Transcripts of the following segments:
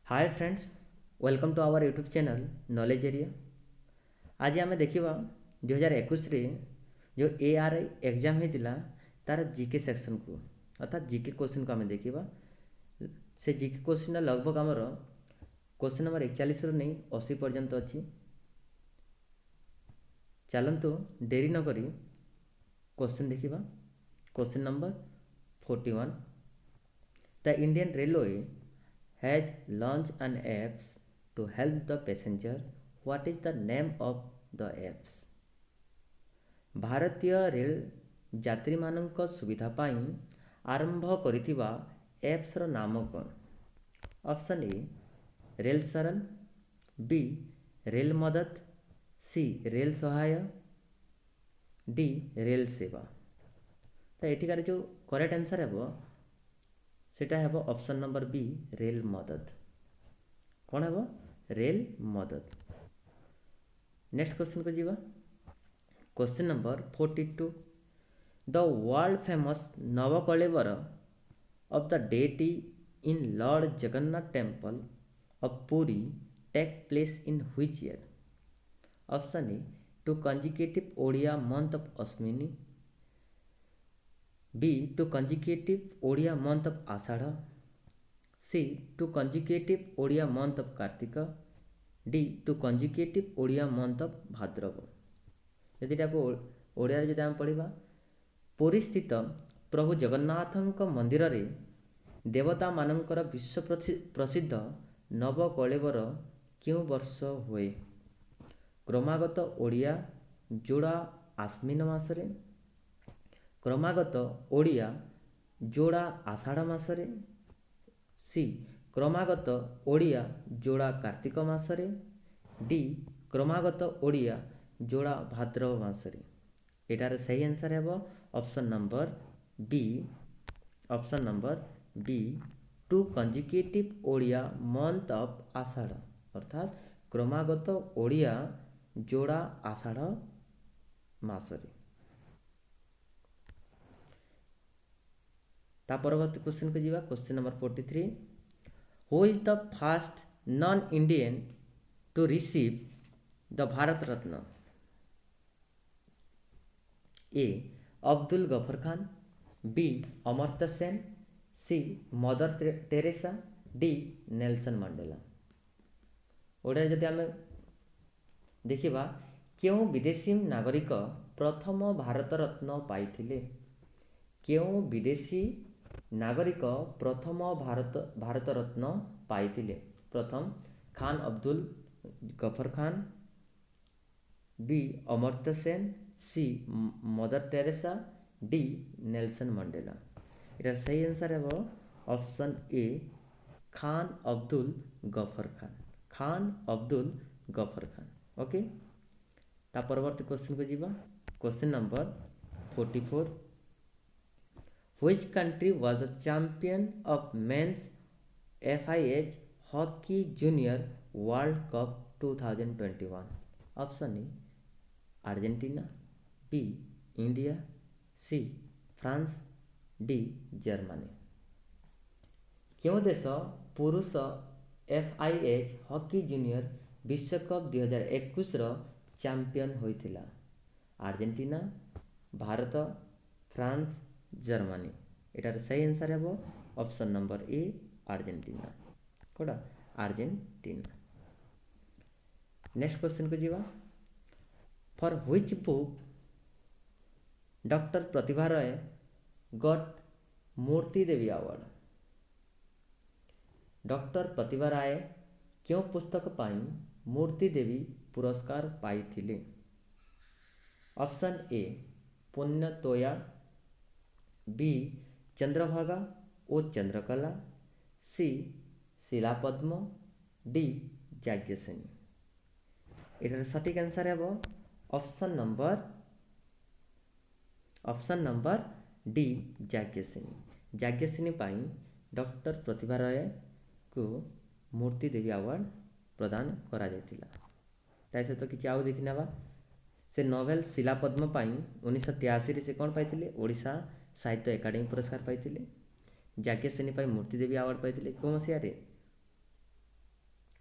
Hi friends, welcome to our YouTube channel knowledge area. आज आम देखा 2021 जो ARI एग्जाम होता तार जीके सेक्शन को अर्थात जीके क्वेश्चन को आम देखा। से जीके क्वेश्चन लगभग आमर क्वेश्चन नंबर 41 नहीं 80 पर्यंत अच्छी। चलतु डेरी नक क्वेश्चन देखा। Question number 41, the Indian railway has launched an apps to help the passenger. What is the name of the apps? ଭାରତୀୟ ରେଳ ଯାତ୍ରୀମାନଙ୍କ ସୁବିଧା ପାଇଁ ଆରମ୍ଭ କରିଥିବା ଆପ୍ସର ନାମ କ'ଣ? Option A rail Sharan, B rail Madad, C rail Sahay, D rail Seva. ତ ଏଠିକାର ଯେଉଁ କରେକ୍ଟ आंसर ହେବ सेटा है ऑप्शन नंबर बी रेल मदद। कौन है रेल मदद। नेक्स्ट क्वेश्चन को जीवा। Question number 42, the world famous Nabakalebara of the deity in lord Jagannath temple of Puri take place in which year? Option A two consecutive Odia month of Ashwini, B two consecutive Odia month of Ashadha, C two consecutive Odia month of Kartik, D two consecutive Odia month of Bhadrav. यदि ओडिया जब आम पढ़ा, पुरी स्थित प्रभु जगन्नाथ मंदिर रे देवता मानकर विश्व प्रसिद्ध नवकलेवर क्यों वर्ष हुए? क्रमागत ओडिया जोड़ा आश्विन मासरे, क्रमागत ओडिया जोड़ा आषाढ़ मासरे, सी क्रमागत ओडिया जोड़ा कार्तिक मासरे, डी क्रमागत ओडिया जोड़ा भाद्रव मासरे। एटार सही आंसर है option number B. Option number B two consecutive Odia month of Ashadha, अर्थात क्रमागत ओडिया जोड़ा आषाढ़ मासरे। ता परवर्ती क्वेश्चन को जीवा। Question number 43, who is the first non Indian to receive the Bharat Ratna? A Abdul Ghaffar Khan, B Amartya Sen, C Mother Teresa, D Nelson Mandela. Odia जदि आम देखा, क्यों विदेशी नागरिक प्रथम भारत रत्न पाइथिले? क्यों विदेशी नागरिक प्रथम भारत रत्न पाइथिले? प्रथम Khan Abdul Ghaffar Khan, B Amartya Sen, C Mother Teresa, D Nelson Mandela. इधर सही आंसर है option A Khan Abdul Ghaffar Khan. Khan Abdul Ghaffar Khan. Okay, ता परवर्ती क्वेश्चन को जीवा। Question number 44, which country was the champion of men's FIH Hockey Junior World Cup 2021? Option A Argentina, B India, C France, D Germany. क्यों देश पुरुष FIH हॉकी जूनियर विश्वकप 2021 champion होइथिला? Argentina, Bharat, France, Germany. एटार सही answer है option number A Argentina. कोड़ा Argentina. Next question को जीवा। For which book doctor Pratibha Ray got Moorti Devi award? Doctor Pratibha Ray क्यों पुस्तक पाई मूर्ति देवी पुरस्कार पाइथिले? Option A Punya Toya, B Chandrabhaga ओ चंद्रकला, सी शिलापद्म, डी याज्ञसेनी। एटार सटीक आंसर है option number D Yajnaseni. Yajnaseni पाई डॉक्टर प्रतिभा राय को मूर्ति देवी अवार्ड प्रदान करा जायतिला। ता सहित किछि आउ देखि नेबा। से नोवेल शिलापद्म पाई 1983 से कौन पाइथिले? ओडिशा साहित्य एकाडेमी पुरस्कार पाइथिले। याज्ञसेनी पाई मूर्ति देवी अवार्ड पाइथिले कौन मसीह रे?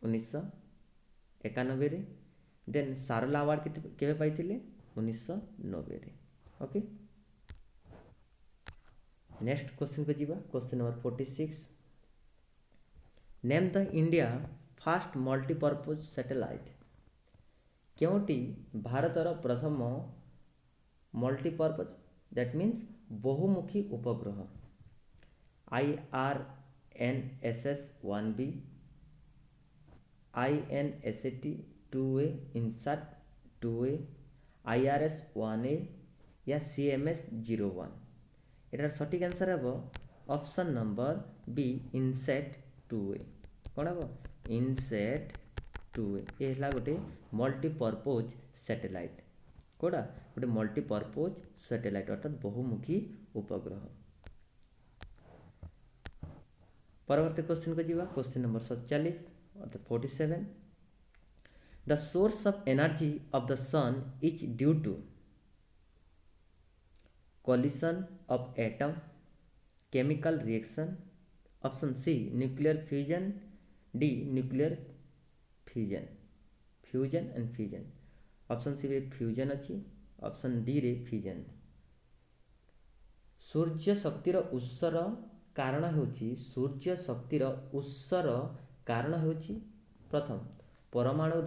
1991 देन सारोला अवार्ड केबे पाइथिले 1990 ओके। नेक्स्ट क्वेश्चन को जीवा question number 46 name the India first multipurpose satellite क्योंटी भारतर प्रथम मल्टीपर्पज दैट मीन्स बहुमुखी उपग्रह IRNSS-1B INSAT 2A INSAT 2A IRS-1A या CMS-01 एटार सटीक आंसर हे option number B INSAT 2A कौन हे INSAT 2A ये है गोटे मल्टीपर्पज सैटेलाइट कोड़ा गोटे मल्टीपर्पज सैटेलाइट अर्थात बहुमुखी उपग्रह। परवर्ती क्वेश्चन को जीवा क्वेश्चन नंबर 47 अर्थात 47 the source of energy of the sun is due to collision of atom chemical reaction option C nuclear fusion D nuclear fusion and fusion option C रे fusion अच्छी option D रे fusion. सूर्य शक्तिर उत्सर कारण होची सूर्य शक्तिर उत्सर कारण होची प्रथम परमाणु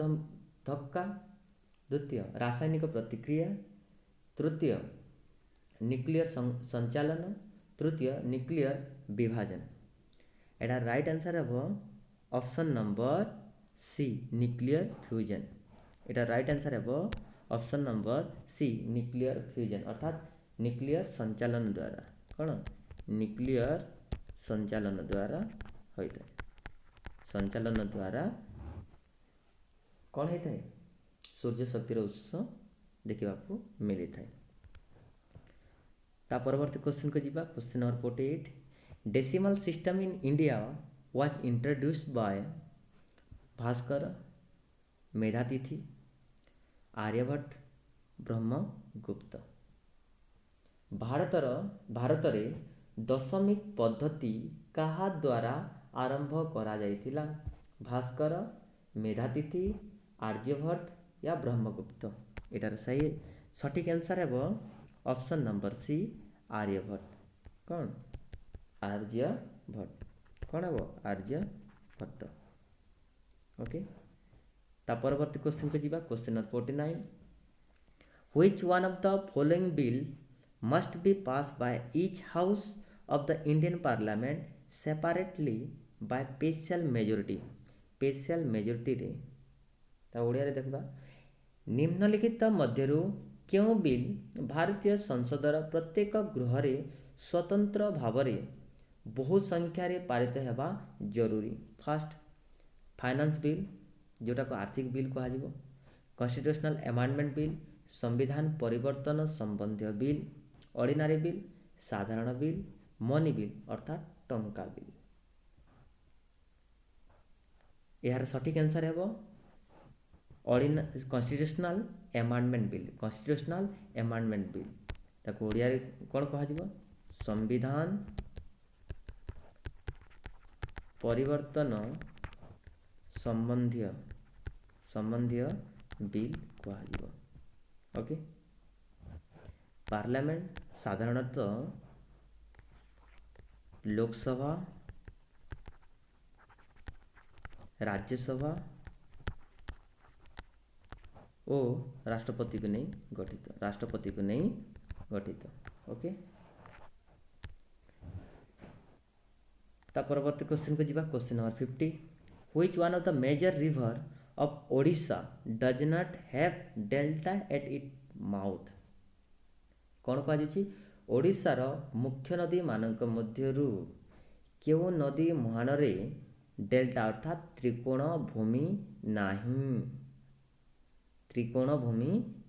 धक्का द्वितीय रासायनिक प्रतिक्रिया तृतीय न्यूक्लियर संचालन तृतीय न्यूक्लियर विभाजन एटा राइट आंसर हे option number C nuclear fusion एटा राइट आंसर हे option number C nuclear fusion अर्थात न्यूक्लियर संचालन द्वारा कौन न्यूक्लियर संचालन द्वारा होता है संचालन द्वारा कौन होता है सूर्य शक्तिर उत्स देखा मिली था। ता परवर्ती क्वेश्चन को जीवा question number 48 decimal system in India was introduced by Bhaskar Medhatithi Aryabhata Brahmagupta Bharat रे दशमिक पद्धति कहा द्वारा आरंभ करा जाइथिला भास्कर मेधातिथि आर्यभट्ट या ब्रह्मगुप्त एटार सही सटीक आंसर है ऑप्शन नंबर सी आर्यभट्ट कौन आर्यभट्ट कौन है आर्यभट्ट ओके। ता परवर्ती क्वेश्चन को जीवा question number 49 which one of the following bill must be pass by each house of the Indian parliament separately by special majority रे ता ओडिया रे देखबा निम्नलिखित मध्यरु क्यों बिल भारतीय संसदर प्रत्येक गृह रे स्वतंत्र भाव रे बहु संख्या रे पारित हेबा जरूरी फर्स्ट फाइनेंस बिल जोटा को आर्थिक बिल कहा जिवो कॉन्स्टिट्यूशनल अमेंडमेंट बिल संविधान परिवर्तन संबंधी बिल ऑर्डिनरी बिल साधारण बिल मनी बिल अर्थात टंका बिल यार सटीक आंसर है कॉन्स्टिट्यूशनल अमेंडमेंट बिल ताको ओडिया रे कोन कहा जिवो संविधान परिवर्तन संबंधी बिल कहा जिवो ओके। पार्लियामेंट साधारणतः लोकसभा राज्यसभा और राष्ट्रपति को नहीं गठित ओके। ता परवर्ती क्वेश्चन को जीवा question number 50 which one of the major river of Odisha does not have delta at it mouth कौन कहा जाछि ओडिशार मुख्य नदी मानक मध्यरु केउ नदी मुहान रे डेल्टा अर्थात त्रिकोण भूमि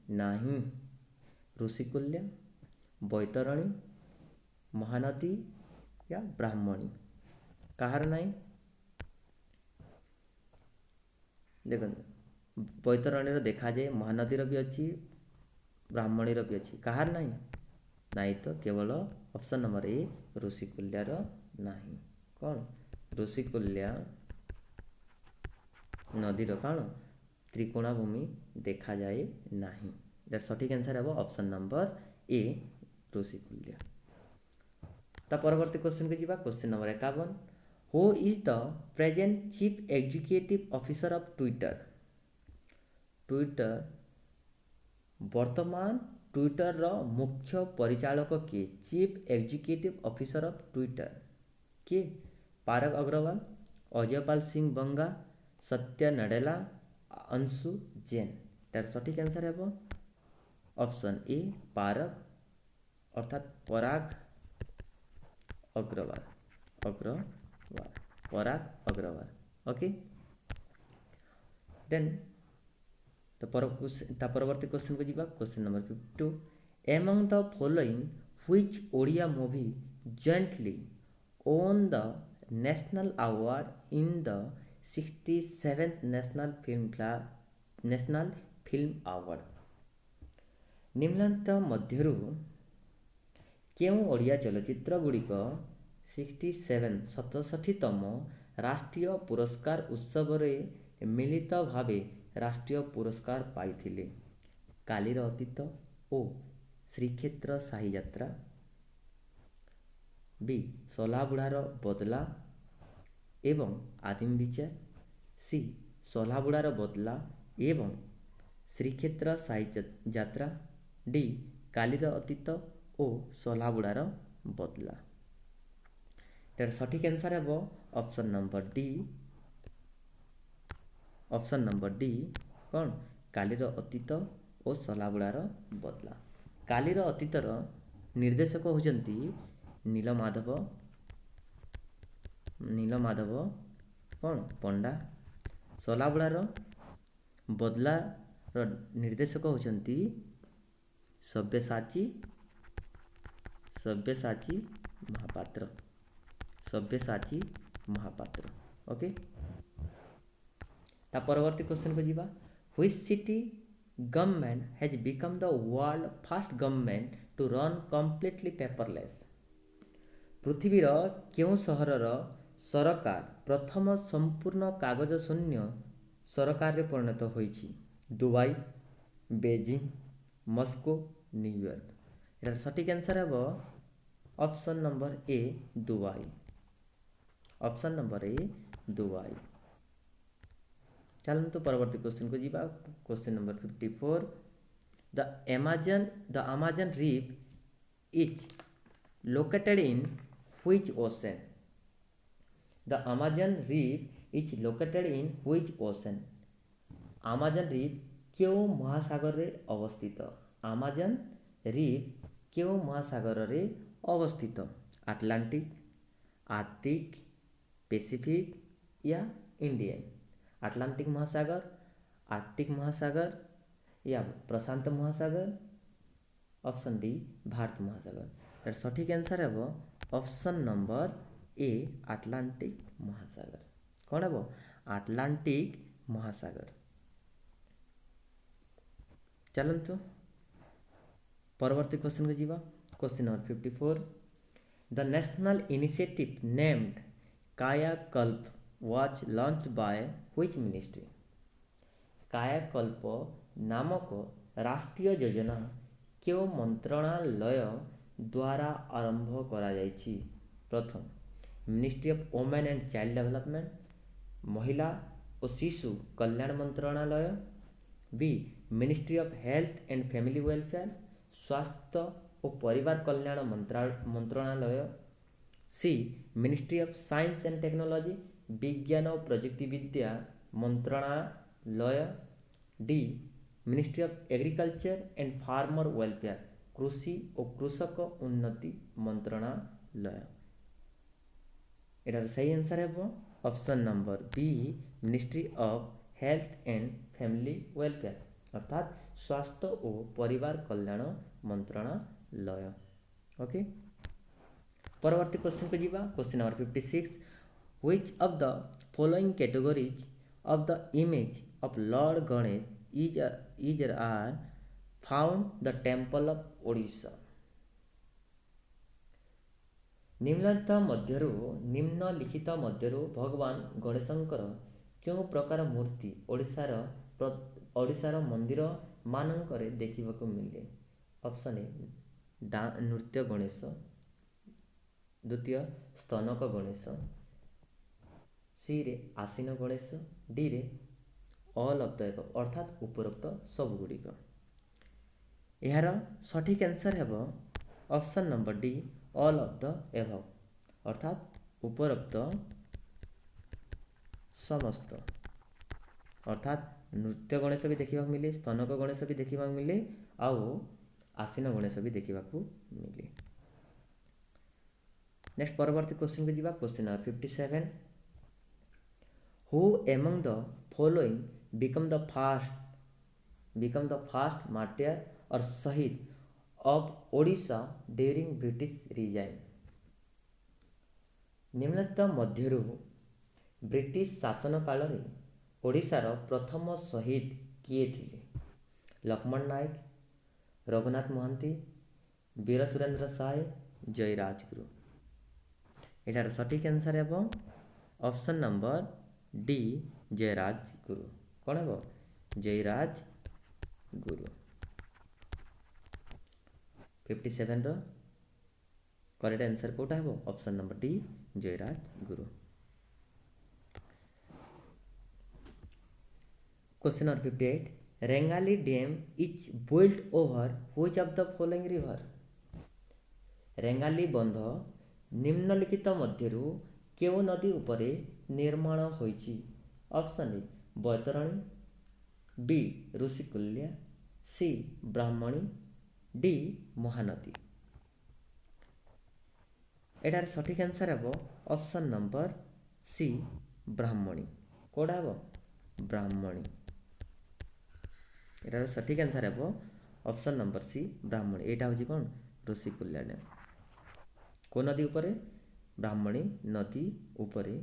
नाही ऋषिकुल्य बैतरणी महानदी या ब्राह्मणी कहार नहीं देख बैतरणी देखा जाए महानदी भी अच्छी ब्राह्मणी भी अच्छी कहार नहीं तो केवल ऑप्शन नंबर ए ऋषिकुल्यार नहीं कौन ऋषिकुल्या ନଦୀର କାରଣ ତ୍ରିକୋଣା ଭୂମି ଦେଖାଯାଏ ନାହିଁ। ଏଟାର ସଠିକ୍ ଆନ୍ସର୍ ହେବ ଅପସନ୍ ନମ୍ବର ଏ ଋଷିକୂଲ୍ୟ। ତା ପରବର୍ତ୍ତୀ କ୍ୱେଶ୍ଚନ୍କୁ ଯିବା। Question number 51, who is the present chief executive officer of Twitter? Twitter ବର୍ତ୍ତମାନ ଟ୍ୱିଟରର ମୁଖ୍ୟ ପରିଚାଳକ କିଏ? Chief executive officer of Twitter କିଏ? ପାରଗ ଅଗ୍ରୱାଲ, ଅଜୟପାଲ ସିଂ ବଙ୍ଗା, ସତ୍ୟ ନଡେଲା, ଅଂଶୁ ଜୈନ। ତାର ସଠିକ୍ ଆନ୍ସର୍ ହେବ ଅପସନ୍ ଏ ପାରଗ ଅର୍ଥାତ୍ ପରାଗ ଅଗ୍ରୱାଲ। ପରାଗ ଅଗ୍ରୱାଲ। ଓକେ, ଦେନ୍ ତା ପରବର୍ତ୍ତୀ କ୍ୱେଶ୍ଚନ୍କୁ ଯିବା। Question number 52, among the following which Odia movie jointly won the national award in the 67th national film award? ନିମ୍ନଲିଖିତ ମଧ୍ୟରୁ କେଉଁ ଓଡ଼ିଆ ଚଳଚ୍ଚିତ୍ର ଗୁଡ଼ିକ 67ତମ ରାଷ୍ଟ୍ରୀୟ ପୁରସ୍କାର ଉତ୍ସବରେ ମିଳିତ ଭାବେ ରାଷ୍ଟ୍ରୀୟ ପୁରସ୍କାର ପାଇଥିଲେ? କାଲିର ଅତୀତ ଓ ଶ୍ରୀକ୍ଷେତ୍ର ସାହି ଯାତ୍ରା, ବି ଶଲାବୁଢ଼ାର ବଦଲା ଏବଂ ଆଦିମ ବିଚାର, ସି ଶଲାବୁଢ଼ାର ବଦଲା ଏବଂ ଶ୍ରୀକ୍ଷେତ୍ର ସାହି ଯାତ୍ରା, ଡି କାଲିର ଅତୀତ ଓ ଶଲାବୁଢ଼ାର ବଦଲା। ଏଟାର ସଠିକ୍ ଆନ୍ସର୍ ହେବ option number D. Option number D କ'ଣ? କାଲିର ଅତୀତ ଓ ଶଲାବୁଢ଼ାର ବଦଲା। କାଲିର ଅତୀତର ନିର୍ଦ୍ଦେଶକ ହେଉଛନ୍ତି ନୀଳମାଧବ କ'ଣ ପଣ୍ଡା। ଶଲାବୁଢ଼ାର ବଦଲାର ନିର୍ଦ୍ଦେଶକ ହେଉଛନ୍ତି ସବ୍ୟସାଚୀ ମହାପାତ୍ର। ଓକେ, ତା ପରବର୍ତ୍ତୀ କ୍ୱେଶ୍ଚନ୍କୁ ଯିବା। Which city government has become the world first government to run completely paperless? ପୃଥିବୀର କେଉଁ ସହରର ସରକାର ପ୍ରଥମ ସମ୍ପୂର୍ଣ୍ଣ କାଗଜ ଶୂନ୍ୟ ସରକାରରେ ପରିଣତ ହୋଇଛି? Dubai, Beijing, Moscow, New York. ଏଟାର ସଠିକ୍ ଆନ୍ସର୍ ହେବ option number A Dubai. Option number A Dubai. ଚାଲନ୍ତୁ ପରବର୍ତ୍ତୀ କ୍ୱେଶ୍ଚନ୍କୁ ଯିବା। Question number 54, the Amazon river is located in which ocean? The Amazon River is located in which ocean? Amazon River କେଉଁ ମହାସାଗରରେ ଅବସ୍ଥିତ? Amazon River କେଉଁ ମହାସାଗରରେ ଅବସ୍ଥିତ? ଆଟଲାଣ୍ଟିକ୍, ଆର୍କଟିକ୍, ପେସିଫିକ୍ या इंडियन? ଆଟଲାଣ୍ଟିକ୍ ମହାସାଗର, ଆର୍କଟିକ୍ ମହାସାଗର या ପ୍ରଶାନ୍ତ ମହାସାଗର? ଅପସନ୍ ଡି ଭାରତ ମହାସାଗର। ଏର ସଠିକ୍ ଆନ୍ସର୍ ହେବ ଅପସନ୍ ନମ୍ବର ଏ ଆଟଲାଣ୍ଟିକ୍ ମହାସାଗର। କ'ଣ ହେବ? ଆଟଲାଣ୍ଟିକ୍ ମହାସାଗର। ଚାଲନ୍ତୁ ପରବର୍ତ୍ତୀ କ୍ୱେଶ୍ଚନ୍କୁ ଯିବା। Question number 54, the national initiative named Kayakalp was launched by which ministry? Kayakalp ନାମକ ରାଷ୍ଟ୍ରୀୟ ଯୋଜନା କେଉଁ ମନ୍ତ୍ରଣାଳୟ ଦ୍ୱାରା ଆରମ୍ଭ କରାଯାଇଛି? ପ୍ରଥମ, ministry of women and child development, ମହିଳା ଓ ଶିଶୁ କଲ୍ୟାଣ ମନ୍ତ୍ରଣାଳୟ, B ministry of health and family welfare, ସ୍ୱାସ୍ଥ୍ୟ ଓ ପରିବାର କଲ୍ୟାଣ ମନ୍ତ୍ରଣାଳୟ, C ministry of science and technology ବିଜ୍ଞାନ ଓ ପ୍ରଯୁକ୍ତିବିଦ୍ୟା ମନ୍ତ୍ରଣାଳୟ, D ministry of agriculture and farmer welfare କୃଷି ଓ କୃଷକ ଉନ୍ନତି ମନ୍ତ୍ରଣାଳୟ। ଏଟାର ସେଇ ଆନ୍ସର୍ ହେବ option number B ministry of health and family welfare ଅର୍ଥାତ୍ ସ୍ୱାସ୍ଥ୍ୟ ଓ ପରିବାର କଲ୍ୟାଣ ମନ୍ତ୍ରଣାଳୟ। ଓକେ, ପରବର୍ତ୍ତୀ କ୍ୱେଶ୍ଚନ୍କୁ ଯିବା। Question number 56, which of the following categories of the image of Lord Ganesh are found the temple of Odisha? ନିମ୍ନଲିଖିତ ମଧ୍ୟରୁ ଭଗବାନ ଗଣେଶଙ୍କର କେଉଁ ପ୍ରକାର ମୂର୍ତ୍ତି ଓଡ଼ିଶାର ମନ୍ଦିର ମାନଙ୍କରେ ଦେଖିବାକୁ ମିଳେ? ଅପସନ୍ ଏ ନୃତ୍ୟ ଗଣେଶ, ଦ୍ୱିତୀୟ ସ୍ତନକ ଗଣେଶ, ସିରେ ଆସୀନ ଗଣେଶ, ଡିରେ ଅଲ୍ ଅଫ୍ ଦ ଏବଭ୍ ଅର୍ଥାତ୍ ଉପରୋକ୍ତ ସବୁଗୁଡ଼ିକ। ଏହାର ସଠିକ୍ ଆନ୍ସର୍ ହେବ option number D all of the above ଅର୍ଥାତ୍ ଉପରୋକ୍ତ ସମସ୍ତ। ଅର୍ଥାତ୍ ନୃତ୍ୟ ଗଣେଶ ବି ଦେଖିବାକୁ ମିଳେ, ସ୍ତନକ ଗଣେଶ ବି ଦେଖିବାକୁ ମିଳେ, ଆଉ ଆସୀନ ଗଣେଶ ବି ଦେଖିବାକୁ ମିଳେ। ନେକ୍ସଟ ପରବର୍ତ୍ତୀ କ୍ୱେଶ୍ଚିନ୍କୁ ଯିବା। Question number 57, who among the following become the first martyr और शहीद of Odisha during British regime? ନିମ୍ନଲିଖିତ ମଧ୍ୟରୁ ବ୍ରିଟିଶ ଶାସନ କାଳରେ ଓଡ଼ିଶାର ପ୍ରଥମ ଶହୀଦ କିଏ ଥିଲେ? ଲକ୍ଷ୍ମଣ ନାୟକ, ରଘୁନାଥ ମହାନ୍ତି, ବୀର ସୁରେନ୍ଦ୍ର ସାଏ, ଜୟୀରାଜଗୁରୁ। ଏଠାର ସଠିକ୍ ଆନ୍ସର୍ ହେବ ଅପସନ୍ ନମ୍ବର ଡି ଜୟୀରାଜଗୁରୁ। କ'ଣ ହେବ? ଜୟୀରାଜଗୁରୁ। 57ର କରେକ୍ଟ ଆନ୍ସର୍ କେଉଁଟା ହେବ? Option number D Jayi Rajguru. Question number 58, Rengali Dam is built over which of the following river? Rengali ବନ୍ଧ ନିମ୍ନଲିଖିତ ମଧ୍ୟରୁ କେଉଁ ନଦୀ ଉପରେ ନିର୍ମାଣ ହୋଇଛି? Option A Baitarani, B Rushikulya, C Brahmani, D Mahanadi. ଏଟାର ସଠିକ୍ ଆନ୍ସର୍ ହେବ ଅପସନ୍ ନମ୍ବର ସି ବ୍ରାହ୍ମଣୀ। କେଉଁଟା ହେବ? ବ୍ରାହ୍ମଣୀ। ଏଟାର ସଠିକ୍ ଆନ୍ସର୍ ହେବ ଅପସନ୍ ନମ୍ବର ସି ବ୍ରାହ୍ମଣୀ। ଏଇଟା ହେଉଛି କ'ଣ? ଋଷିକୁଲ୍ୟା ଡ୍ୟାମ୍। କେଉଁ ନଦୀ ଉପରେ? ବ୍ରାହ୍ମଣୀ ନଦୀ ଉପରେ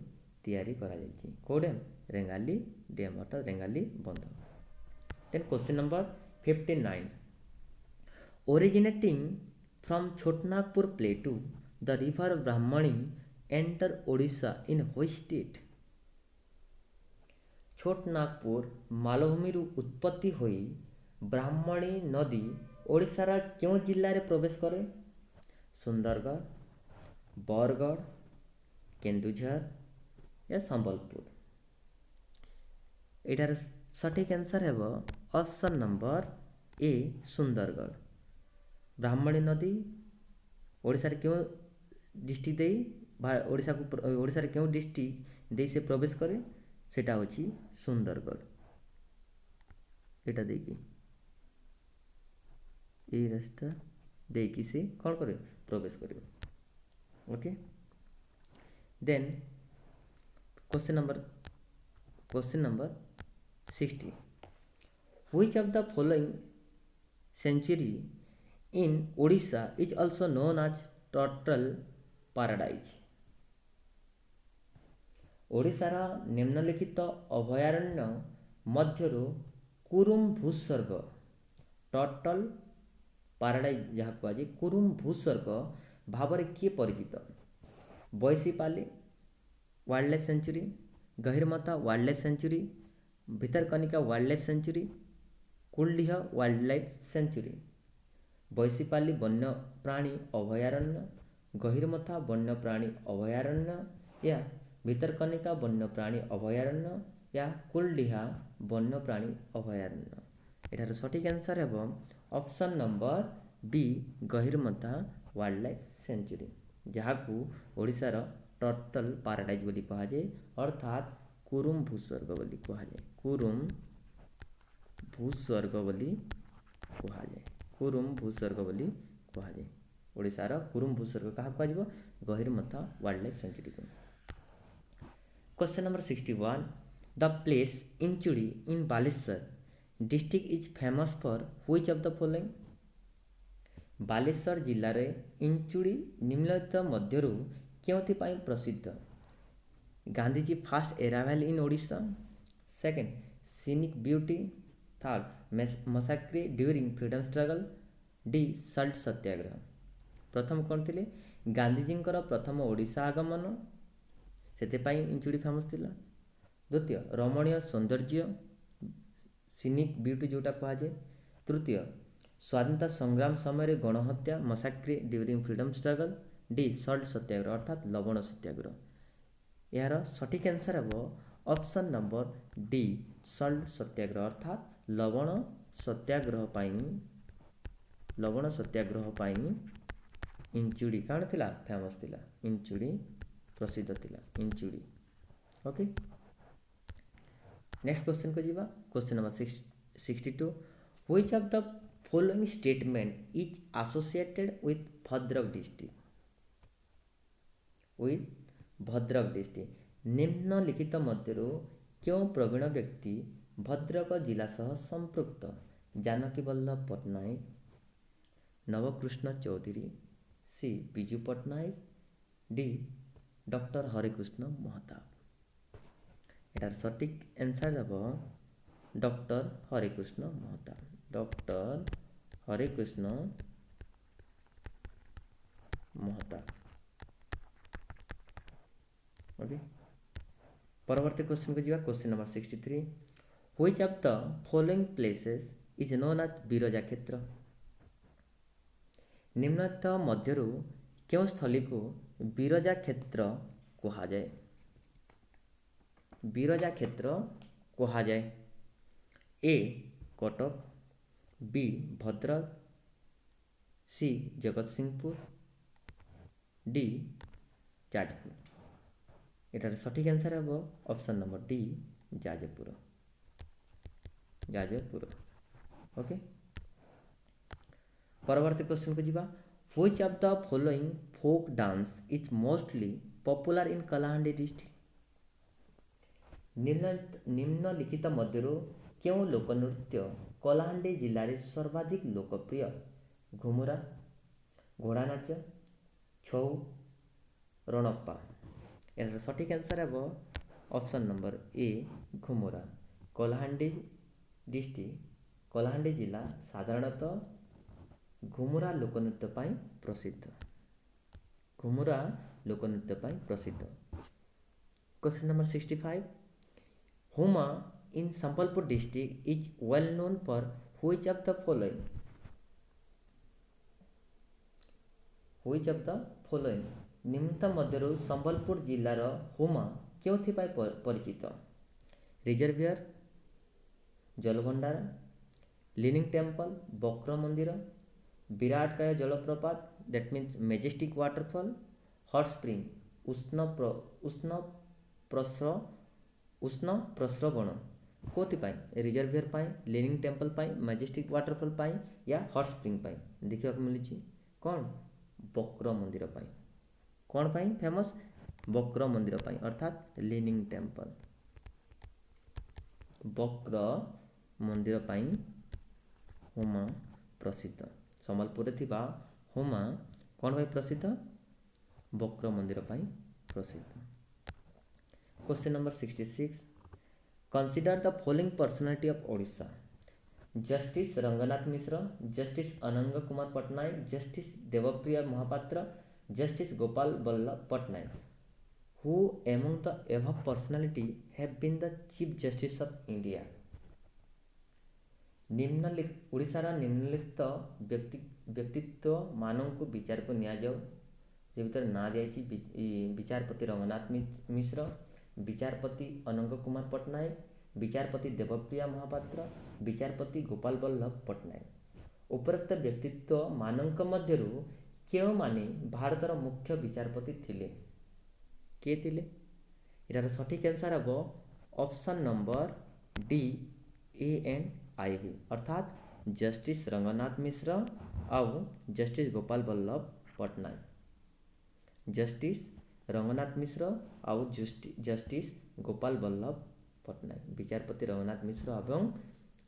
ତିଆରି କରାଯାଇଛି। କେଉଁ ଡ୍ୟାମ୍? ରେଙ୍ଗାଲି ଡ୍ୟାମ୍ ଅର୍ଥାତ୍ ରେଙ୍ଗାଲି ବନ୍ଧ। Then question number 59, originating from Chotanagpur plateau the river Brahmani enter Odisha in which state? Chotanagpur ମାଳଭୂମିରୁ ଉତ୍ପତ୍ତି ହୋଇ ବ୍ରାହ୍ମଣୀ ନଦୀ ଓଡ଼ିଶାର କେଉଁ ଜିଲ୍ଲାରେ ପ୍ରବେଶ କରେ? ସୁନ୍ଦରଗଡ଼, ବରଗଡ଼, କେନ୍ଦୁଝର या ସମ୍ବଲପୁର। ଏଇଟାର ସଠିକ୍ ଆନ୍ସର୍ ହେବ ଅପସନ୍ ନମ୍ବର ଏ ସୁନ୍ଦରଗଡ଼। ବ୍ରାହ୍ମଣୀ ନଦୀ ଓଡ଼ିଶାରେ କେଉଁ ଡିଷ୍ଟ୍ରିକ୍ଟ ଦେଇ ଓଡ଼ିଶାରେ କେଉଁ ଡିଷ୍ଟ୍ରିକ୍ଟ ଦେଇ ସେ ପ୍ରବେଶ କରେ? ସେଟା ହେଉଛି ସୁନ୍ଦରଗଡ଼। ଏଇଟା ଦେଇକି ଏଇ ରାସ୍ତା ଦେଇକି ସେ କ'ଣ କରେ? ପ୍ରବେଶ କରିବ। Okay. Then question number 60, which of the following sanctuary in Odisha is also known as turtle paradise? ଓଡ଼ିଶାର ନିମ୍ନଲିଖିତ ଅଭୟାରଣ୍ୟ ମଧ୍ୟରୁ କୁରୁମ୍ ଭୂସ୍ୱର୍ଗ ଟର୍ଟଲ ପାରାଡାଇଜ୍ ଯାହା କୁହାଯାଏ କୁରୁମ୍ ଭୂସ୍ୱର୍ଗ ଭାବରେ କିଏ ପରିଚିତ? Baishipali wildlife sanctuary, Gahirmatha wildlife sanctuary, Bhitarkanika wildlife sanctuary, Kuldiha wildlife sanctuary. Baishipali वन्यप्राणी अभयारण्य, गहिरमथा वन्यप्राणी अभयारण्य या भितरकनिका वन्यप्राणी अभयारण्य या कुलडीहा वन्यप्राणी अभयारण्य। एटार सठिक आंसर है option number B Gahirmatha wildlife sanctuary, जहाँ को ओडिशार टर्टल पाराडाइज बोली कहा जाए अर्थात कुरुम भूस्वर्ग बोली कहा जाए। कुरुम भूस्वर्ग बोली कहा जाए। कुरुम भूस्वर्ग बोली कहा जाए। ओडिशार कुरुम भूस्वर्ग क्या कह गहिरमथा वाइल्ड लाइफ सेंचुरी को। Question number 61, the place Inchudi in Baleswar district is famous for which of the following? Baleswar जिल्लार इंचुड़ी निम्नलिखित मध्यरु केउथिपाई प्रसिद्ध? Gandhiji first arrival in Odisha, second scenic beauty, third massacre during freedom struggle, D salt Satyagraha. प्रथम कौन थे? गांधीजी प्रथम ओडिशा आगमन से इंचुड़ी फेमस थिला। द्वितीय रमणीय सौंदर्य सिनिक ब्यूटी जोटा कहुए। तृतीय स्वाधीनता संग्राम समय गणहत्या massacre during freedom struggle. D salt Satyagraha अर्थात लवण सत्याग्रह। यार सठिक आंसर हे option number D salt Satyagraha अर्थात लवण सत्याग्रह इंचुड़ी कौन थिला फेमस थिला इंचुड़ी प्रसिद्ध थिला इंचुड़ी। ओके नेक्स्ट क्वेश्चन को जीवा। Question number 62 which of the following statement is associated with Bhadrak district. Bhadrak district निम्नलिखित मध्यरु क्यों प्रवीण व्यक्ति भद्रक जिला सह संपृक्त। Janaki Ballabh Pattnaik, Nabakrushna Choudhury, C Biju Patnaik, D doctor Harekrushna Mahtab. एटार सटीक आंसर हे doctor Harekrushna Mahtab. Doctor Harekrushna Mahtab. Okay परवर्ती क्वेश्चन को जीवा। Question number 63 which of the following places is known as Biraja Kshetra. निम्नलिखित मध्यरु क्यों स्थली को बिरजा क्षेत्र कहा जाए। बिरजा क्षेत्र कहा जाए। A Cuttack, B Bhadrak, C Jagatsinghpur, D Jajpur. एटार सठिक आंसर हे option number D Jajpur. Jajpur. Okay परवर्ती क्वेश्चन को जीवा। Which of the following folk dance is mostly popular in Kalahandi district. निम्नलिखित मध्यरु क्यों लोकनृत्य कलाहांडी जिले में सर्वाधिक लोकप्रिय। घुमुरा, घोड़ा नाच, छौ, रणप्पा। यार सठिक आंसर हे option number A Ghumura. Kalahandi district Kalahandi जिला साधारणतः घुमुरा लोकनृत्य प्रसिद्ध। घुमुरा लोकनृत्य प्रसिद्ध। Question number 65 Huma in Sambalpur district is well known for which of the following. Which of the following निम्नलिखित मध्यरु संबलपुर जिलार हुमा क्योंथिपाई परिचित। रिजर्वियर, जलभंडार, लीनिंग टेम्पल, बक्र मंदिर, विराटकाय जलप्रपात that means majestic waterfall, hot spring उष्ण प्रस्रवण कोथिपाई। रिजर्वियर पाई, लीनिंग टेम्पल पाई, मेजेस्टिक वाटरफॉल पाई या हॉट स्प्रिंग पाई देखा मिली कौन बक्र मंदिर पाई। कौन पाई फेमस बक्र मंदिर पाई अर्थात लीनिंग टेम्पल। बक्र मंदिर पाई हुमा प्रसिद्ध। संबलपुर थिबा हुमा कौन भाई प्रसिद्ध बक्र मंदिर पाई प्रसिद्ध। Question number 66 consider the following personality of Odisha. Justice Ranganath Mishra, justice Ananga Kumar Pattnaik, justice Debapriya Mahapatra, justice Gopal Ballabh Pattnaik. Who among the above personality have been the chief justice of India. ओडिशार निम्नलिखित व्यक्तित्व मानक विचार को निया जाओ जे भितर ना दिया विचारपति रंगनाथ मिश्र, विचारपति अनंग कुमार पट्टनायक, विचारपति देवप्रिया महापात्र, विचारपति गोपाल बल्लभ पट्टनायक। उपरोक्त व्यक्तित्व मानक मध्यरु क्यों माने भारतर मुख्य विचारपति थिले के थिले। इटार सठिक आंसर हे option number D A and I B अर्थात जस्टिस रंगनाथ मिश्र आउ जस्टिस गोपाल बल्लभ पट्टनायक। जस्टिस रंगनाथ मिश्र आउ जस्टिस गोपाल बल्लभ पट्टनायक। विचारपति रंगनाथ मिश्र एवं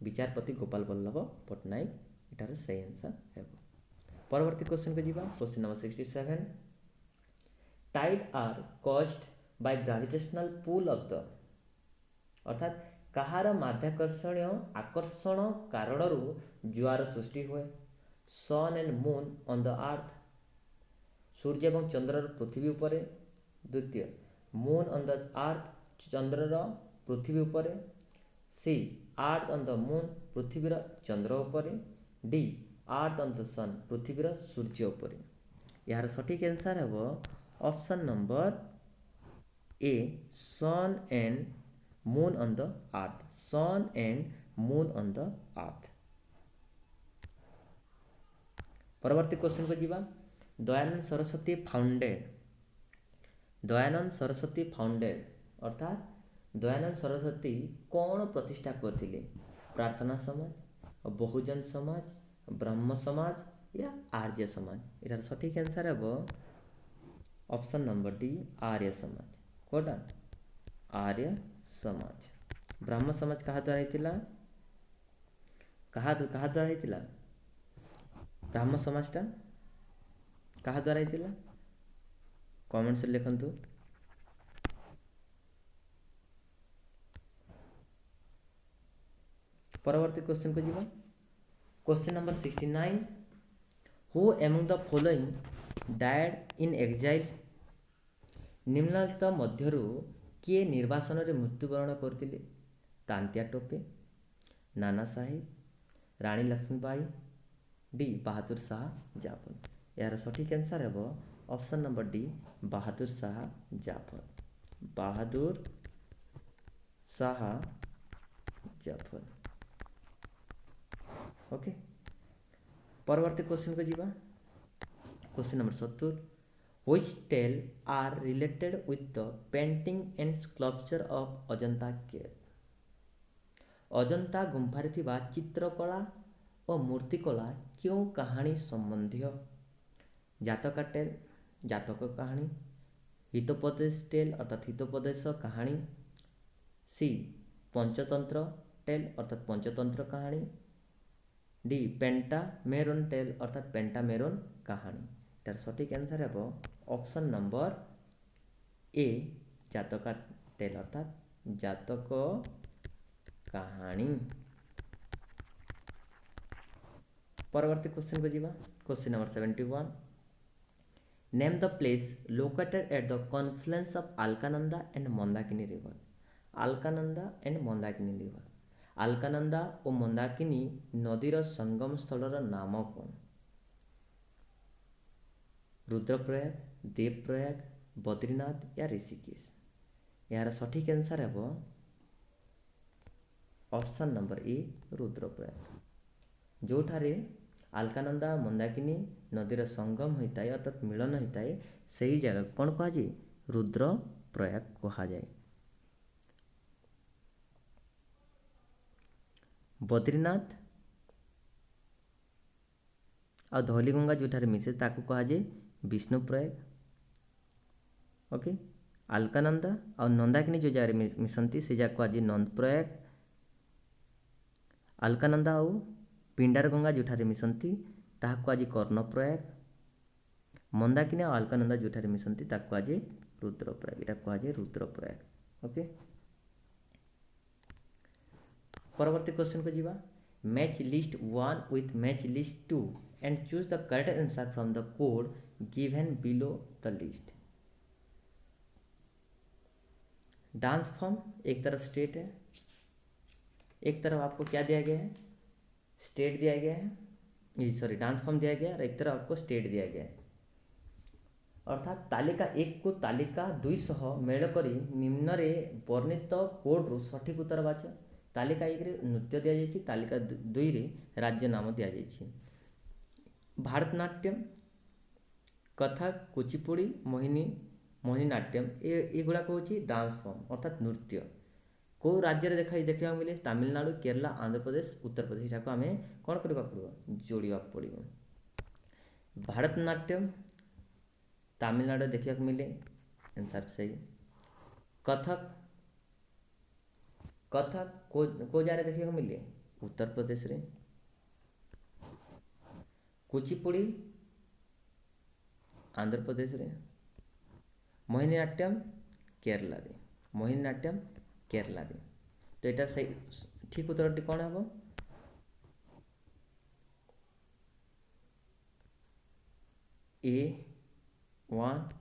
विचारपति गोपाल बल्लभ पट्टनायक इटार सही आंसर है। परवर्ती क्वेश्चन को जीवा। Question number 67 tide are caused by gravitational pull of the अर्थात कहार माध्याकर्षण आकर्षण कारणरू जुआर सृष्टि हुए। Sun and moon on the earth सूर्य एवं चंद्रर पृथ्वी उपरे। द्वितीय मून ऑन द अर्थ चंद्रर पृथ्वी उपरे, C earth on the moon पृथ्वीर चंद्र उपरे, डी आर्थ ऑन द सन पृथ्वीर सूर्य उपरे। यार सठिक आंसर है option number A sun and moon on the earth, sun and moon on the earth. परवर्ती क्वेश्चन को जीवा। दयानंद सरस्वती फाउंडेड अर्थात दयानंद सरस्वती कौन प्रतिष्ठा करथिले? प्रार्थना समाज, बहुजन समाज, ब्रह्म समाज या आर्य समाज? इधर सठिक आंसर है option number D Arya Samaj. Kota Arya Samaj. ब्रह्म समाज कहा द्वारा हितिला? कहा द्वारा हितिला? ब्रह्म समाजटा कहा द्वारा हितिला? कमेंट्स रे लिखंतु। परवर्ती क्वेश्चन को जीवा। Question number 69, who among the following died in exile? निम्नलिखित मध्यरु किए निर्वासन रे मृत्युवरण करथिले? तांत्या टोपे, नाना साहेब, रानी लक्ष्मीबाई, डी बहादुर शाह जाफर। यार सठिक आंसर है option number D Bahadur Shah Zafar. Bahadur Shah Zafar. Okay, परवर्ती क्वेश्चन को जीवा। Question number 70, which tell are related with the painting and sculpture of Ajanta cave? Ajanta गुंफारे थिबा चित्रकला और मूर्तिकला क्यों कहानी संबंधी? जातका टेल, जातक कहानी, हितोपदेश टेल अर्थात हितोपदेश कहानी, सी पंचतंत्र टेल अर्थात पंचतंत्र कहानी, डी पेंटामेरन टेल अर्थात पेंटामेरन कहानी। तार सठिक आंसर है ऑप्शन नंबर ए जातका टेल अर्थात जातक कहानी। परवर्ती क्वेश्चन को जीवा। Question number 71, name the place located at the Confluence of Alaknanda and Mandakini river. Alaknanda and Mandakini river, Alaknanda और मंदाकिनी नदीर संगम स्थलर नाम कौन? रुद्रप्रयाग, देवप्रयाग, बद्रीनाथ या ऋषिकेश? यार सठिक आंसर है ऑप्शन नंबर ए रुद्रप्रयाग। जोठारे अलकानंदा मंदाकिनी नदीर संगम होता है अर्थात मिलन होता है सही जगह कौन कह जाए? रुद्रप्रयाग कहा जाए। बद्रीनाथ आ धौलीगंगा जोठारे मिसे ताकू कहा जाए विष्णुप्रयाग। ओके, अलकानंदा और नंदाकिनी जो जगह मिसंती से जगह कहा जाए नंदप्रयाग। अलकानंदा और पिंडार गंगा जोठारे मिसंती ताहा कहा जाए कर्णप्रयाग। मंदाकिनी और अलकानंदा जोठारे मिसंती ताहा कहा जाए रुद्रप्रयाग। इटा कहा जाए रुद्रप्रयाग। ओके, परवर्ती क्वेश्चन को जीवा। Match list 1 with match list 2 and choose the correct answer from the code given below the list. Dance form एक तरफ स्टेट है, एक तरफ आपको क्या दिया गया है? स्टेट दिया गया है, सॉरी डांस फॉर्म दिया गया है और एक तरफ आपको स्टेट दिया गया है। अर्थात तालिका 1 को तालिका 2 सह मेल करी निम्न रे वर्णित कोड रु सठिक उत्तर बाछ। तालिका 1 रे नृत्य दिया जाइछि, तालिका 2 रे राज्य नाम दिया जाइछि। भारतनाट्यम, कथक, कुचिपुड़ी, मोहिनीनाट्यम ये गुड़ाक हूँ डांस फॉर्म अर्थात नृत्य। कौ राज्य देखा मिले? तमिलनाडु, केरला, आंध्र प्रदेश, उत्तर प्रदेश। यहाँ आम कौन करने पड़ो? जोड़ा पड़ो। भारतनाट्यम तमिलनाडु देखा मिले, आंसर सही। कथक, कथक को जगह देखा मिले? उत्तर प्रदेश रे। कुचिपुड़ी आंध्र प्रदेश रे। मोहिनीनाट्यम केरला रे, मोहिनीनाट्यम केरला रे। तो यहाँ सही ठीक उत्तर कौन हम? ए 1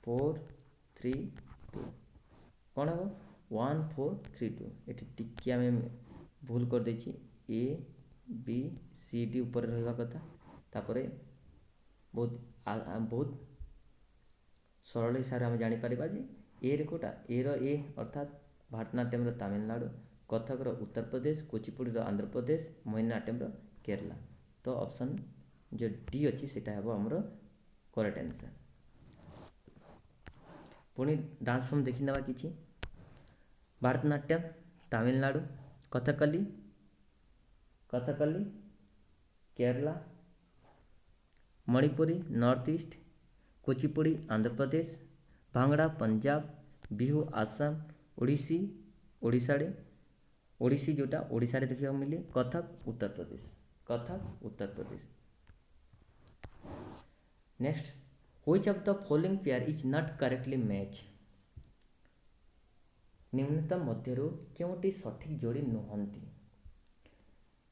4 3 2 कौन हम? 1432 ଏଠି ଟିକେ ଆମେ ଭୁଲ କରିଦେଇଛି ଏ बी सी डी ऊपर रहा कथा तापरे बहुत सरल हिसाब से आम जापर जे ए रे कोटा ए रो ए अर्थात भारतनाट्यम तमिलनाडु कथक उत्तर प्रदेश कुचिपुड़ी आंध्र प्रदेश मोहिनीअट्टम केरला तो ऑप्शन जो डी अच्छी सेटा है आमर करेक्ट आंसर। पुणी डांस फॉर्म देखी ना कि भारतनाट्यम तमिलनाडु कथकली कथकली केरला मणिपुरी नॉर्थ ईस्ट कुचिपुड़ी आंध्र प्रदेश भांगड़ा पंजाब बिहू आसाम ओडिसी ओडिशाड़े ओडिसी जोटा ओडिशा देखा मिले Kathak Uttar Pradesh. Next which of the following pair is not correctly match निम्नतम मध्यरु केउटी सठिक जोड़ी नुहंती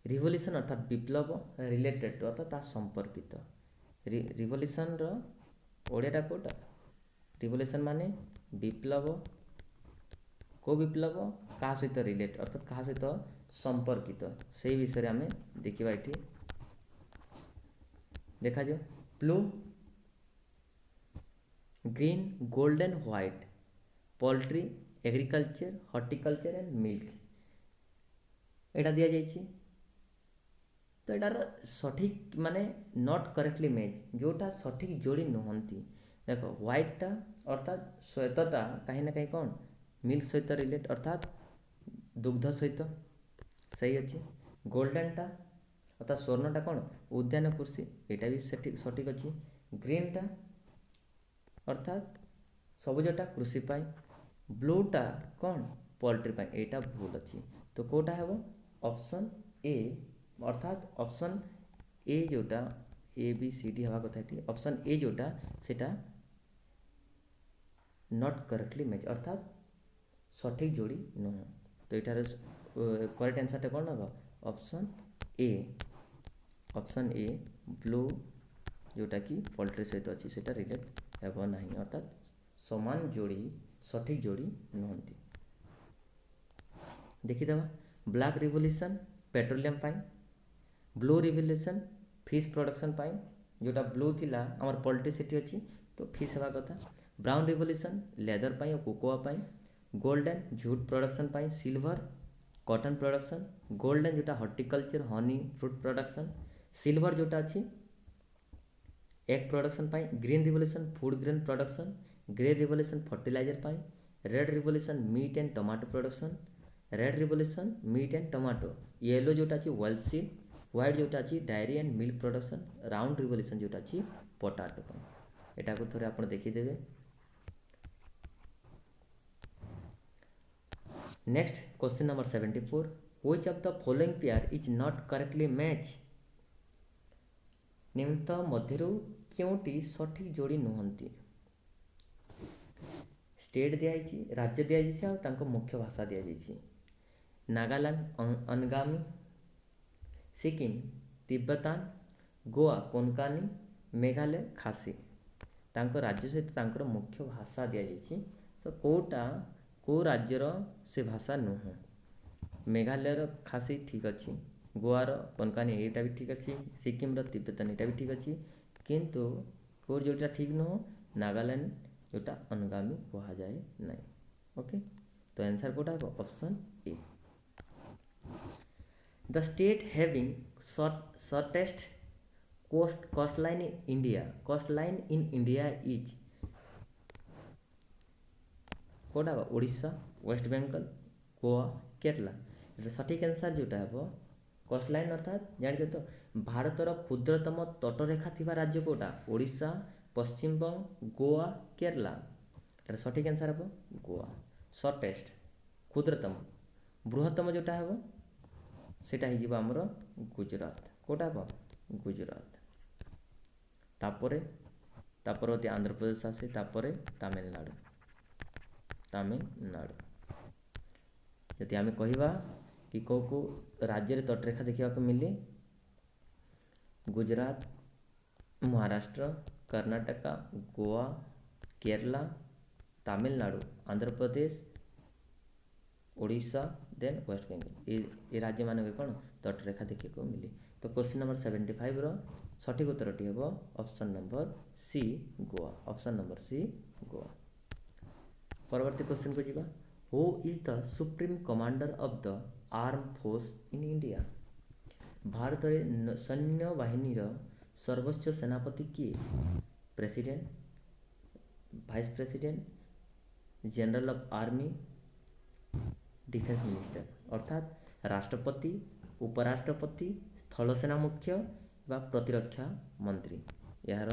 रिवोल्यूशन अर्थात विप्लव रिलेटेड अर्थात ता संपर्कित रिवोल्यूशन रो ओडियाटा कोटा रिवोल्यूशन माने विप्लव को विप्लव क्या सहित रिलेट अर्थात क्या सहित संपर्कित से विषय आम देखा ये देखा जाओ blue green golden white poultry agriculture horticulture and milk एटा दिया जाइए तो यार सठिक माने नॉट करेक्टली मैच जोटा सठिक जोड़ी नुहंती देखो व्हाइटटा अर्थात श्वेतता कहीं ना कहीं कौन मिल्क सहित रिलेट अर्थात दुग्ध सहित सही अच्छे गोल्डनटा अर्थात स्वर्णटा कौन उद्यान कृषि यहाँ भी सठिक अच्छी ग्रीनटा अर्थात सबुजटा कृषि पाई ब्लूटा कौन पोल्ट्री पाई यहाँ भूल अच्छी तो कौटा है ऑप्शन ए अर्थात ऑप्शन ए जोटा ए बी सी डी हवा कथा ये ऑप्शन ए जोटा सेटा नॉट करेक्टली मैच अर्थात सठिक जोड़ी नुह तो यार करेक्ट आंसर कौन हम ऑप्शन ए ब्लू जोटा कि पोल्ट्री सहित अच्छी से रिलेट हेब ना अर्थात समान जोड़ी सठिक जोड़ी नुहंती देखीदे ब्लैक रिवोल्यूशन पेट्रोलियम पाई ब्लू रिवोल्यूशन फिश प्रोडक्शन पाई जोटा ब्लू थिला आमर पोल्ट्री सेठी अच्छी तो फिश हवा कथा ब्राउन रिवोल्यूशन लेदर पाई और कोकोआ पाई गोल्डन जूट प्रोडक्शन पाई सिल्वर कॉटन प्रोडक्शन गोल्डन जोटा horticulture honey fruit production silver जोटा अच्छी एग प्रोडक्शन पाई green revolution food grain production grey revolution fertilizer पाई red revolution meat and tomato production red revolution meat and tomato yellow जोटा अच्छी oil seed white जोटा अच्छी dairy and milk production round revolution जोटा अच्छी potato पाई एटा को थोड़े आप देखीदेवे। Next question number 74 which of the following pair is not correctly match निम्नत मध्यरु क्योंटी सठिक जोड़ी नुहंती स्टेट दिखाई राज्य दिखाई मुख्य भाषा दिखाई नागालैंड अनगामी सिक्किम तिब्बतान गोवा कोंकणी मेघालय खासी तांको राज्य सहित मुख्य भाषा दिखाई तो कोटा को राज्यर से भाषा नुह मेघालयर खासी ठीक अच्छी गोवार कोंकणी यहाँ भी ठीक अच्छी सिक्किम तिब्बतान यहाँ भी ठीक अच्छी किंतु को जोटा ठीक नुह नागालैंड जोटा अनुगामी कह जाए ना ओके तो आंसर कोटा है option A the state having shortest coastline in India is कोटा ओडिशा वेस्ट बेंगल गोवा केरला सठिक आंसर जोटा है कोस्टलाइन अर्थात जान तो भारतर क्षुद्रतम तटरेखा थी राज्य कोटा ओडिशा पश्चिमबंग गोवा केरला सठिक आंसर हम गोवा शॉर्टेस्ट क्षुद्रतम बृहत्तम जोटा है सेटा हो आमर गुजरात कोटा हम गुजरात तापरे तापरवर्ती आंध्र प्रदेश आसे तापरे तमिलनाडु जदि आम कहवा कि कौ को राज्य तटरेखा देखा मिले गुजरात महाराष्ट्र कर्नाटका गोवा केरला तमिलनाडु आंध्र प्रदेश ओडिशा देन वेस्ट बेंगल ये राज्य मानक कौन तटरेखा देखा मिले। तो क्वेश्चन नंबर 75 सठिक उत्तरटी हम option number C Goa. Option number C Goa. परवर्ती क्वेश्चन को जीवा। Who is the supreme commander of the arm force in India. Bharat रे सैन्य बाहिनी सर्वोच्च सेनापति किए। President, vice president, general of army, defence minister अर्थात राष्ट्रपति, उपराष्ट्रपति, स्थलसेना मुख्य व प्रतिरक्षा मंत्री। यार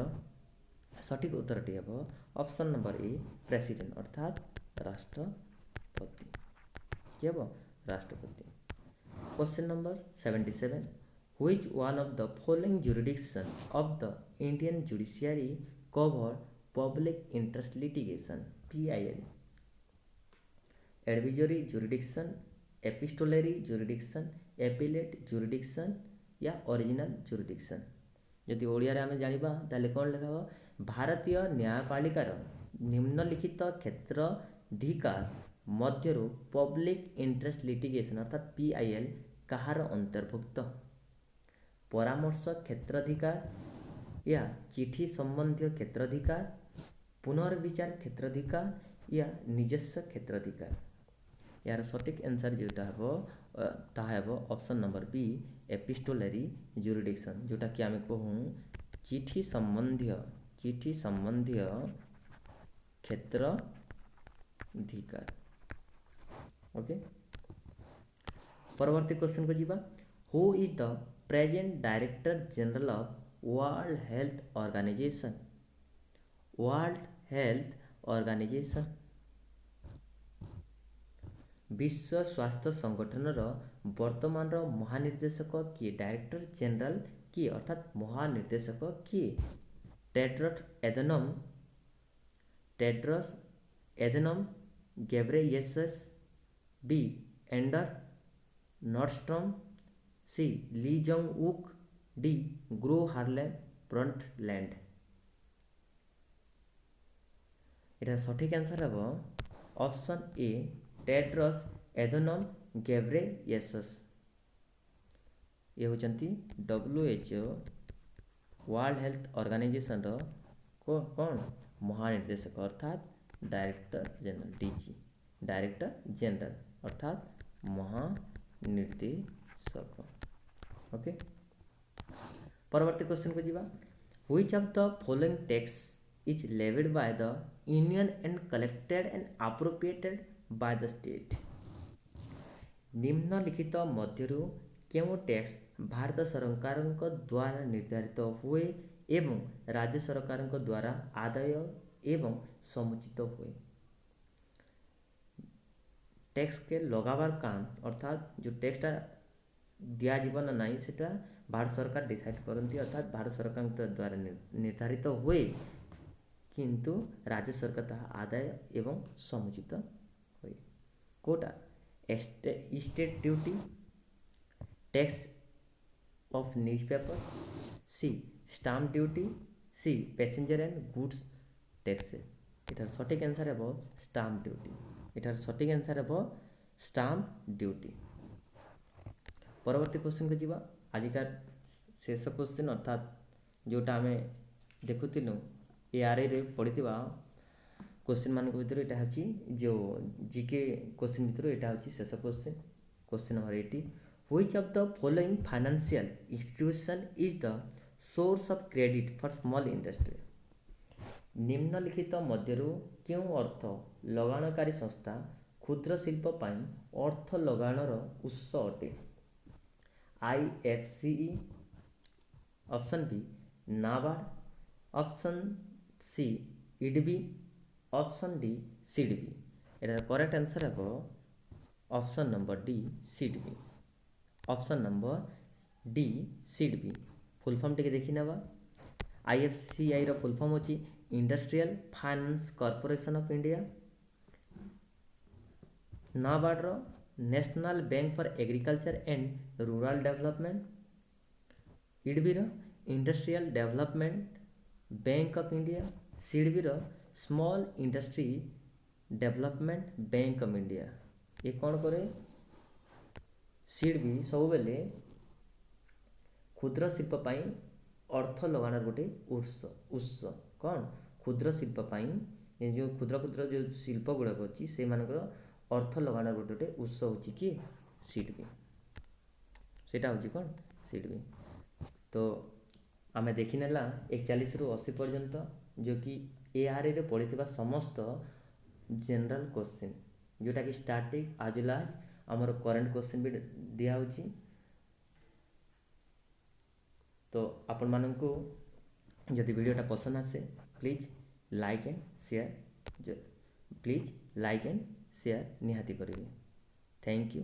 सठिक उत्तरटी हम ऑप्शन नंबर ए प्रेसिडेंट अर्थात राष्ट्रपति। कि हम राष्ट्रपति। Question number 77 which one of the following jurisdiction of the Indian judiciary cover public interest litigation PIL। Advisory jurisdiction, epistolary jurisdiction, appellate jurisdiction या ओरिजिनल जुरिडिक्शन। यदि ओडिया रे आमे जानिबा ताले कोन लिखा हो भारतीय न्यायपालिकार निम्नलिखित क्षेत्राधिकार मध्यरु पब्लिक इंटरेस्ट लिटिगेशन अर्थात PIL कहार अंतर्भुक्त। परामर्श क्षेत्राधिकार या चिठी संबंधी क्षेत्राधिकार, पुनर्विचार क्षेत्राधिकार या निजस्व क्षेत्राधिकार। यार सठिक आंसर जोटा हम ताहा हम option number B epistolary jurisdiction जोटा कि आमे कहूँ चिठी संबंधी क्षेत्राधिकार। ओके। परवर्ती क्वेश्चन को जीवा। Who is the present director general of World health Organization. World health Organization विश्व स्वास्थ्य संगठन वर्तमान महानिर्देशक किए। डायरेक्टर जनरल किए अर्थात महानिर्देशक किए। Tedros Adhanom Ghebreyesus, B Anders Nordström, C Lee Jong Wook, D Gro Harlem Brundtland. इधर सठिक आंसर हम option A Tedros Adhanom Ghebreyesus. ये होचंती WHO वर्ल्ड हेल्थ ऑर्गेनाइजेशन कौन महानिर्देशक अर्थात director general DG। Director general अर्थात महानिर्देशक। ओके। परवर्ती क्वेश्चन को जीवा। Which of the following tax is levied by the union and collected and appropriated by the state. निम्नलिखित मध्यरु केउं टैक्स भारत सरकार द्वारा निर्धारित हुए एवं राज्य सरकार द्वारा आदाय एवं समुचित हुए। टैक्स के लगावार काम अर्थात जो टैक्सटा दिया जीवन नहीं सेटा भारत सरकार डिसाइड करती अर्थात भारत सरकार द्वारा निर्धारित हुए किंतु राज्य सरकार ताहा आदाय एवं समुचित हुए। कोटा state duty, tax of newspaper, C stamp duty, C passenger and goods taxes. इधर सठिक आंसर है स्टाम्प ड्यूटी। इधर सठिक आंसर है स्टाम्प ड्यूटी। परवर्ती क्वेश्चन को जीवा। आजिकार शेष क्वेश्चन अर्थात जोटा आम देखुलु ARI रे पढ़िथिबा क्वेश्चन मान भर यहाँ जो GK क्वेश्चन भर यहाँ हूँ शेष question. Question number 80 which of the following financial institution is the source of credit for small industry. निम्नलिखित मध्यरु क्यों अर्थ लगाणकारी संस्था क्षुद्र शिल्प पाई अर्थ लगाणर उत्स अटे। IFCE, option B NABARD, option C IDB, option D CDB। एटार करेक्ट आंसर है option number D CDB। Option number D CDB। Full form टिके देखि नेबा। IFCI रो फुल फॉर्म होची industrial finance corporation of India. NABARD रो national bank for agriculture and rural development. IDB रो industrial development bank of India. CDB रो small industry development bank of India. ये कौन करे सीड भी सब बेले क्षुद्र शिल्प पाई अर्थ लगाना गोटे उत्स कौन क्षुद्र शिल्प पाई जो क्षुद्र क्षुद्र जो शिल्प गुड़ाक अच्छी से अर्थ लगाना गोटे गोटे उत्स होची कि सीड भी सेटा होची कौन सीड भी। तो आमे देखी नेला 41 रु 80 पर्यंत जो कि एआरए रे पढ़ी समस्त जनरल क्वेश्चन जोटा कि स्टैटिक आज वेल आज आमर करेंट क्वेश्चन भी दिया होची। तो आपण माननकु जदि वीडियोटा पसंद आसे please like and share please like and share निहाती करिवे। Thank you.